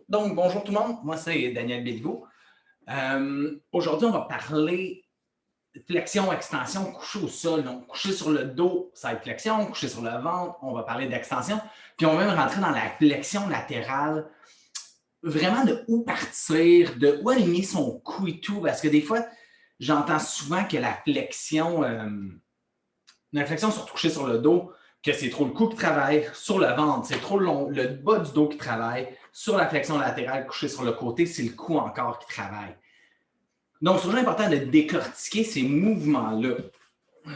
Donc, bonjour tout le monde, moi c'est Daniel Béliveau. Aujourd'hui, on va parler de flexion, extension, coucher au sol. Donc, coucher sur le dos, ça va être flexion, coucher sur le ventre, on va parler d'extension. Puis on va même rentrer dans la flexion latérale, vraiment de où partir, de où aligner son cou et tout. Parce que des fois, j'entends souvent que la flexion sur coucher sur le dos, que c'est trop le cou qui travaille, sur le ventre, c'est trop le bas du dos qui travaille, sur la flexion latérale, couché sur le côté, c'est le cou encore qui travaille. Donc, c'est toujours important de décortiquer ces mouvements-là.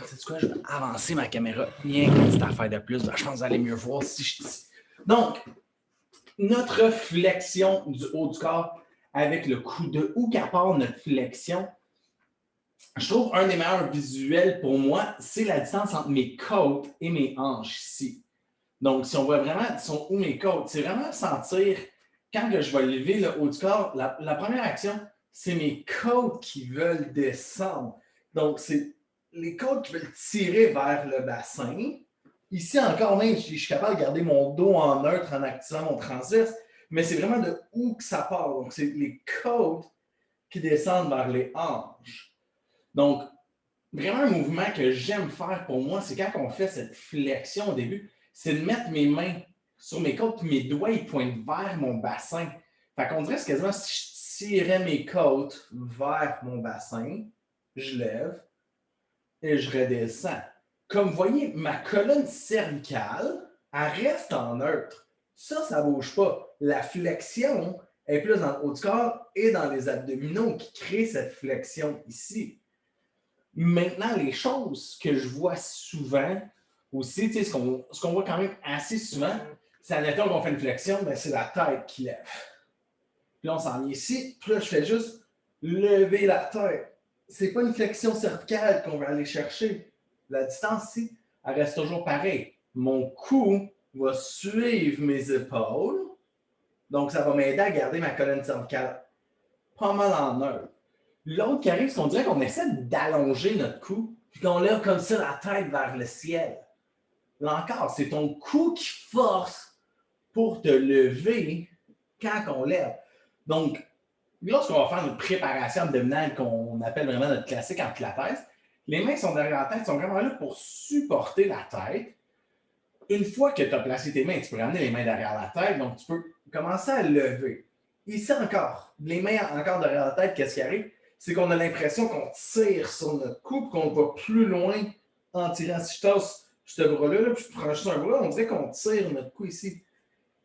C'est quoi, je vais avancer ma caméra. Rien qu'une petite affaire de plus, ben, je pense que vous allez mieux voir si je dis. Donc, notre flexion du haut du corps avec le cou, de où qu'à part notre flexion, je trouve un des meilleurs visuels pour moi, c'est la distance entre mes côtes et mes hanches ici. Donc, si on voit vraiment sont où mes côtes, c'est vraiment sentir, quand que je vais lever le haut du corps, la première action, c'est mes côtes qui veulent descendre. Donc, c'est les côtes qui veulent tirer vers le bassin. Ici encore même, je suis capable de garder mon dos en neutre en activant mon transverse, mais c'est vraiment de où que ça part. Donc, c'est les côtes qui descendent vers les hanches. Donc, vraiment un mouvement que j'aime faire pour moi, c'est quand on fait cette flexion au début, c'est de mettre mes mains sur mes côtes, puis mes doigts, ils pointent vers mon bassin. Fait qu'on dirait que c'est quasiment si je tirais mes côtes vers mon bassin, je lève et je redescends. Comme vous voyez, ma colonne cervicale, elle reste en neutre. Ça ne bouge pas. La flexion est plus dans le haut du corps et dans les abdominaux qui créent cette flexion ici. Maintenant, les choses que je vois souvent aussi, ce qu'on voit quand même assez souvent, c'est admettons qu'on fait une flexion, ben, c'est la tête qui lève. Puis là, on s'en vient ici, puis là, je fais juste lever la tête. C'est pas une flexion cervicale qu'on va aller chercher. La distance ici, elle reste toujours pareille. Mon cou va suivre mes épaules, donc ça va m'aider à garder ma colonne cervicale pas mal en neutre. L'autre qui arrive, c'est qu'on dirait qu'on essaie d'allonger notre cou, puis qu'on lève comme ça la tête vers le ciel. Là encore, c'est ton cou qui force pour te lever quand on lève. Donc, lorsqu'on va faire une préparation abdominale qu'on appelle vraiment notre classique en pilates, les mains sont derrière la tête, sont vraiment là pour supporter la tête. Une fois que tu as placé tes mains, tu peux ramener les mains derrière la tête, donc tu peux commencer à lever. Ici encore, les mains encore derrière la tête, qu'est-ce qui arrive? C'est qu'on a l'impression qu'on tire sur notre cou, qu'on va plus loin en tirant. Si je tasse ce bras-là, puis je prends juste un bras, on dirait qu'on tire notre cou ici.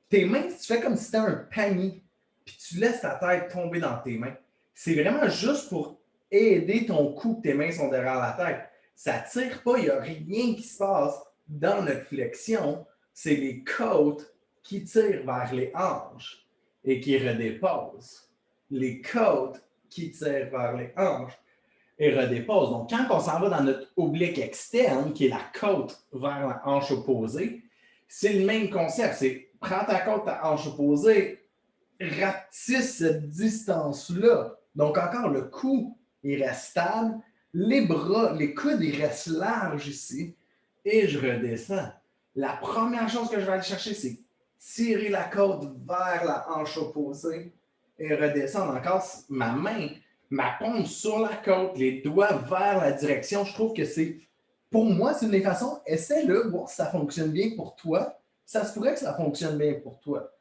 Tes mains, tu fais comme si c'était un panier, puis tu laisses ta tête tomber dans tes mains. C'est vraiment juste pour aider ton cou que tes mains sont derrière la tête. Ça ne tire pas, il n'y a rien qui se passe dans notre flexion. C'est les côtes qui tirent vers les hanches et qui redéposent. Les côtes qui tirent vers les hanches et redéposent. Donc, quand on s'en va dans notre oblique externe, qui est la côte vers la hanche opposée, c'est le même concept. C'est prends ta côte, ta hanche opposée, rapetisse cette distance-là. Donc, encore, le cou, il reste stable. Les bras, les coudes, ils restent larges ici. Et je redescends. La première chose que je vais aller chercher, c'est tirer la côte vers la hanche opposée et redescendre. Encore, ma main, ma paume sur la côte, les doigts vers la direction. Je trouve que c'est, pour moi, c'est une des façons. Essaie-le, voir si ça fonctionne bien pour toi. Ça se pourrait que ça fonctionne bien pour toi.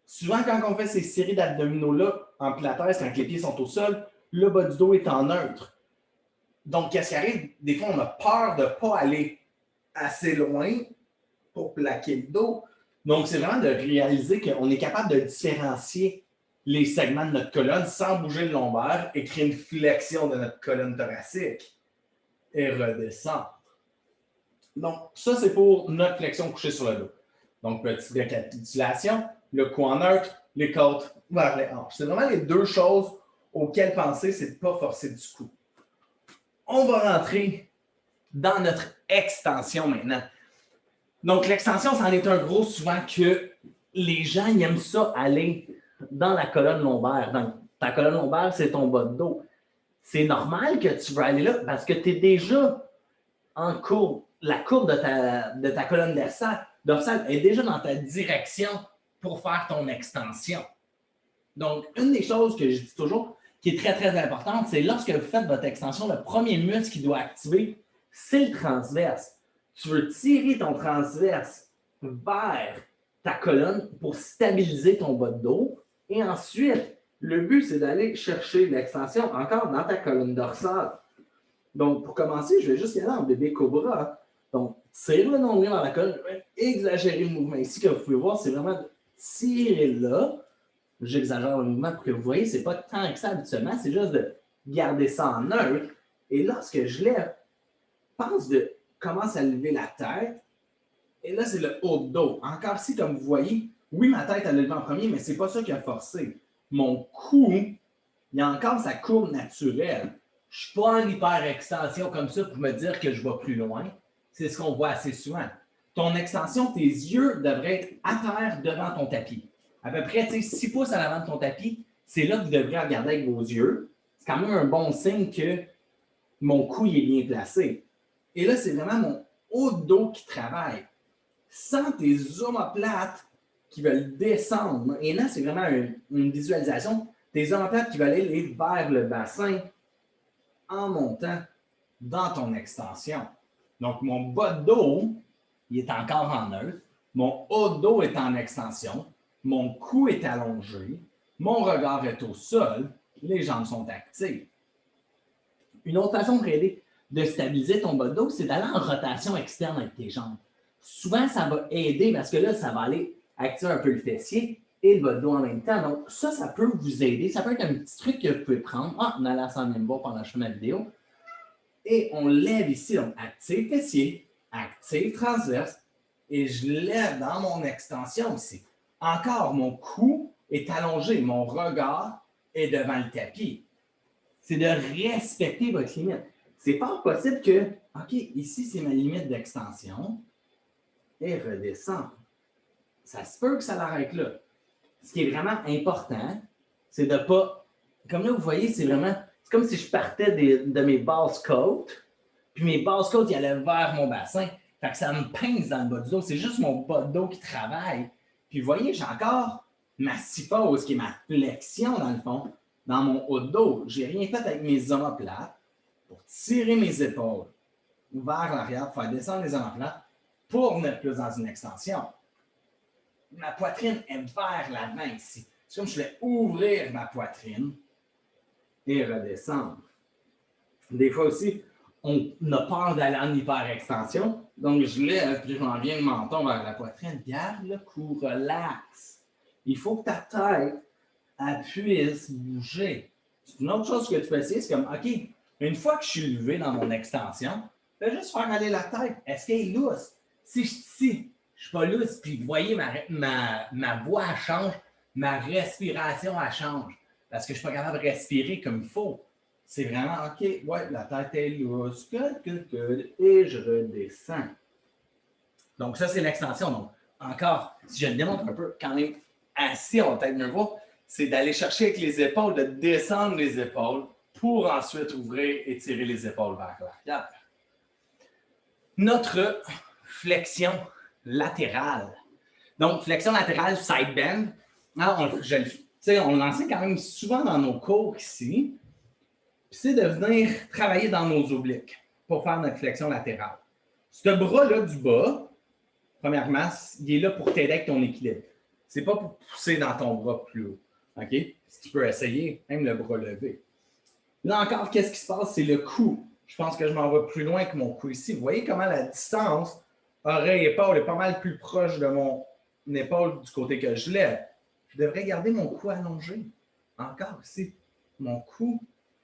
Souvent, quand on fait ces séries d'abdominaux-là, en pilates, quand les pieds sont au sol, le bas du dos est en neutre. Donc, qu'est-ce qui arrive? Des fois, on a peur de ne pas aller assez loin pour plaquer le dos. Donc, c'est vraiment de réaliser qu'on est capable de différencier les segments de notre colonne sans bouger le lombaire et créer une flexion de notre colonne thoracique et redescendre. Donc, ça, c'est pour notre flexion couchée sur le dos. Donc, petite récapitulation, le cou en neutre, les côtes vers les hanches. C'est vraiment les deux choses auxquelles penser, c'est de ne pas forcer du cou. On va rentrer dans notre extension maintenant. Donc, l'extension, c'en est un gros souvent que les gens ils aiment ça aller dans la colonne lombaire. Donc, ta colonne lombaire, c'est ton bas de dos. C'est normal que tu veux aller là parce que tu es déjà en courbe. La courbe de ta colonne dorsale est déjà dans ta direction pour faire ton extension. Donc, une des choses que je dis toujours, qui est très, très importante, c'est lorsque vous faites votre extension, le premier muscle qui doit activer, c'est le transverse. Tu veux tirer ton transverse vers ta colonne pour stabiliser ton bas de dos. Et ensuite, le but, c'est d'aller chercher l'extension encore dans ta colonne dorsale. Donc, pour commencer, je vais juste y aller en bébé cobra. Donc, tire le nombril dans la colonne. Je vais exagérer le mouvement ici, que vous pouvez voir, c'est vraiment de tirer là. J'exagère le mouvement pour que vous voyez, c'est pas tant que ça habituellement, c'est juste de garder ça en neutre. Et lorsque je lève, pense de commence à lever la tête. Et là, c'est le haut de dos. Encore ici, comme vous voyez, oui, ma tête, elle a levé en premier, mais c'est pas ça qui a forcé. Mon cou, il a encore sa courbe naturelle. Je ne suis pas en hyper-extension comme ça pour me dire que je vais plus loin. C'est ce qu'on voit assez souvent. Ton extension, tes yeux devraient être à terre devant ton tapis. À peu près 6 pouces à l'avant de ton tapis, c'est là que vous devrez regarder avec vos yeux. C'est quand même un bon signe que mon cou est bien placé. Et là, c'est vraiment mon haut de dos qui travaille. Sans tes omoplates qui veulent descendre. Et là, c'est vraiment une visualisation. Tes omoplates qui veulent aller vers le bassin en montant dans ton extension. Donc, mon bas de dos, il est encore en neutre. Mon haut de dos est en extension. Mon cou est allongé. Mon regard est au sol. Les jambes sont actives. Une autre façon de stabiliser ton bas de dos, c'est d'aller en rotation externe avec tes jambes. Souvent, ça va aider parce que là, ça va aller activer un peu le fessier et le bas de dos en même temps. Donc, ça peut vous aider. Ça peut être un petit truc que vous pouvez prendre en allant à même bas pendant que je fais ma vidéo. Et on lève ici, donc active fessier, active transverse, et je lève dans mon extension ici. Encore, mon cou est allongé, mon regard est devant le tapis. C'est de respecter votre limite. C'est pas possible que, OK, ici, c'est ma limite d'extension, et redescendre. Ça se peut que ça l'arrête là. Ce qui est vraiment important, c'est de ne pas... Comme là, vous voyez, c'est comme si je partais de mes basses côtes, puis mes basses côtes, ils allaient vers mon bassin. Fait que ça me pince dans le bas du dos. C'est juste mon bas de dos qui travaille. Puis vous voyez, j'ai encore ma syphose, qui est ma flexion, dans le fond, dans mon haut de dos. Je n'ai rien fait avec mes omoplates pour tirer mes épaules vers l'arrière, pour faire descendre les omoplates, pour venir plus dans une extension. Ma poitrine est vers l'avant ici. C'est comme si je vais ouvrir ma poitrine et redescendre. Des fois aussi, on a peur d'aller en hyper-extension. Donc, je lève, puis je m'en viens le menton vers la poitrine. Garde le cou, relax. Il faut que ta tête puisse bouger. C'est une autre chose que tu peux essayer, c'est comme, OK, une fois que je suis levé dans mon extension, je vais juste faire aller la tête. Est-ce qu'elle est lousse? Si je ne suis pas lousse, puis vous voyez, ma voix elle change, ma respiration elle change. Parce que je ne suis pas capable de respirer comme il faut. C'est vraiment, OK, ouais, la tête est lousse, good, et je redescends. Donc, ça, c'est l'extension. Donc, encore, si je le démontre un peu, quand même assis, on va peut-être mieux voir, c'est d'aller chercher avec les épaules, de descendre les épaules pour ensuite ouvrir et tirer les épaules vers l'arrière. Notre flexion latérale. Donc, flexion latérale, side bend. On l'enseigne quand même souvent dans nos cours ici. Puis c'est de venir travailler dans nos obliques pour faire notre flexion latérale. Ce bras-là du bas, premièrement, il est là pour t'aider avec ton équilibre. Ce n'est pas pour pousser dans ton bras plus haut. OK? Si tu peux essayer, même le bras levé. Là encore, qu'est-ce qui se passe? C'est le cou. Je pense que je m'en vais plus loin que mon cou ici. Vous voyez comment la distance oreille-épaule est pas mal plus proche de mon épaule du côté que je lève. Je devrais garder mon cou allongé. Encore ici. Mon cou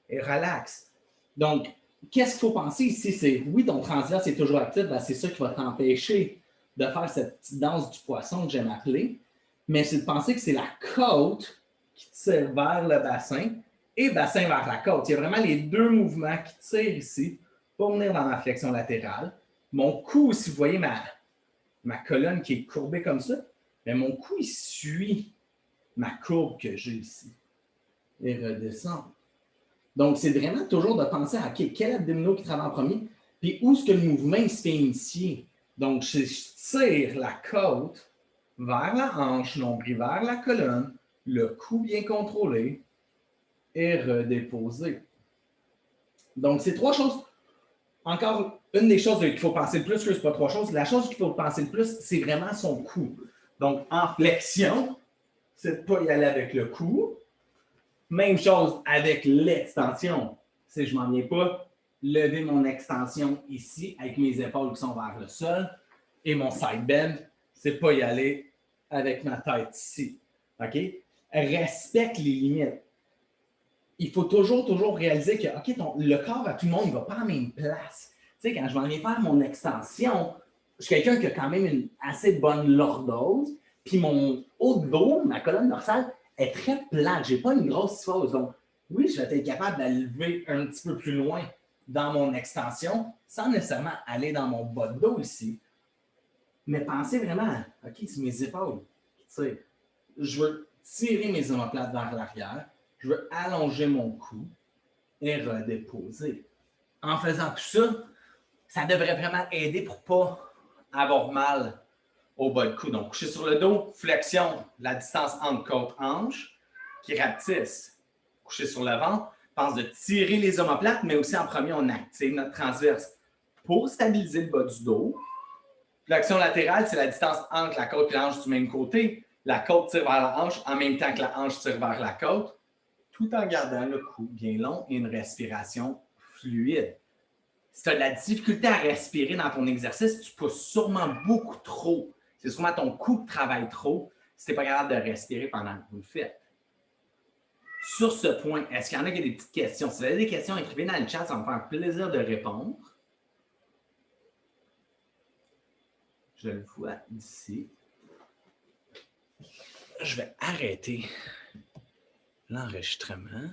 est relax. Donc, qu'est-ce qu'il faut penser ici? C'est, oui, ton transverse est toujours actif. Ben, c'est ça qui va t'empêcher de faire cette petite danse du poisson que j'aime appeler. Mais c'est de penser que c'est la côte qui tire vers le bassin et bassin vers la côte. Il y a vraiment les deux mouvements qui tirent ici pour venir dans ma flexion latérale. Mon cou, si vous voyez ma colonne qui est courbée comme ça, mais mon cou, il suit ma courbe que j'ai ici. Et redescend. Donc, c'est vraiment toujours de penser à quel abdominaux qui travaille en premier, puis où est-ce que le mouvement il se fait initier. Donc, je tire la côte vers la hanche, nombril vers la colonne, le cou bien contrôlé et redéposer. Donc, c'est 3 choses. Encore une des choses qu'il faut penser le plus, que ce n'est pas 3 choses. La chose qu'il faut penser le plus, c'est vraiment son cou. Donc, en flexion, c'est de ne pas y aller avec le cou. Même chose avec l'extension. Si je ne m'en viens pas, lever mon extension ici avec mes épaules qui sont vers le sol et mon side bend, c'est de ne pas y aller avec ma tête ici. OK? Respecte les limites. Il faut toujours réaliser que le corps à tout le monde ne va pas à la même place. Tu sais, quand je m'en viens faire mon extension, je suis quelqu'un qui a quand même une assez bonne lordose, puis mon haut de dos, ma colonne dorsale, est très plate. Je n'ai pas une grosse kyphose. Donc, oui, je vais être capable de la lever un petit peu plus loin dans mon extension, sans nécessairement aller dans mon bas de dos ici. Mais pensez vraiment, OK, c'est mes épaules. Tu sais, je veux tirer mes omoplates vers l'arrière. Je veux allonger mon cou et redéposer. En faisant tout ça, ça devrait vraiment aider pour ne pas avoir mal au bas de cou. Donc, coucher sur le dos, flexion, la distance entre côte-hanche, qui rapetisse. Coucher sur le ventre, pense de tirer les omoplates, mais aussi en premier, on active notre transverse pour stabiliser le bas du dos. Flexion latérale, c'est la distance entre la côte et la hanche du même côté. La côte tire vers la hanche en même temps que la hanche tire vers la côte, tout en gardant le cou bien long et une respiration fluide. Si tu as de la difficulté à respirer dans ton exercice, tu pousses sûrement beaucoup trop. C'est sûrement ton cou qui travaille trop si tu n'es pas capable de respirer pendant que vous le faites. Sur ce point, est-ce qu'il y en a qui ont des petites questions? Si vous avez des questions, écrivez dans le chat, ça va me faire plaisir de répondre. Je le vois d'ici. Je vais arrêter l'enregistrement.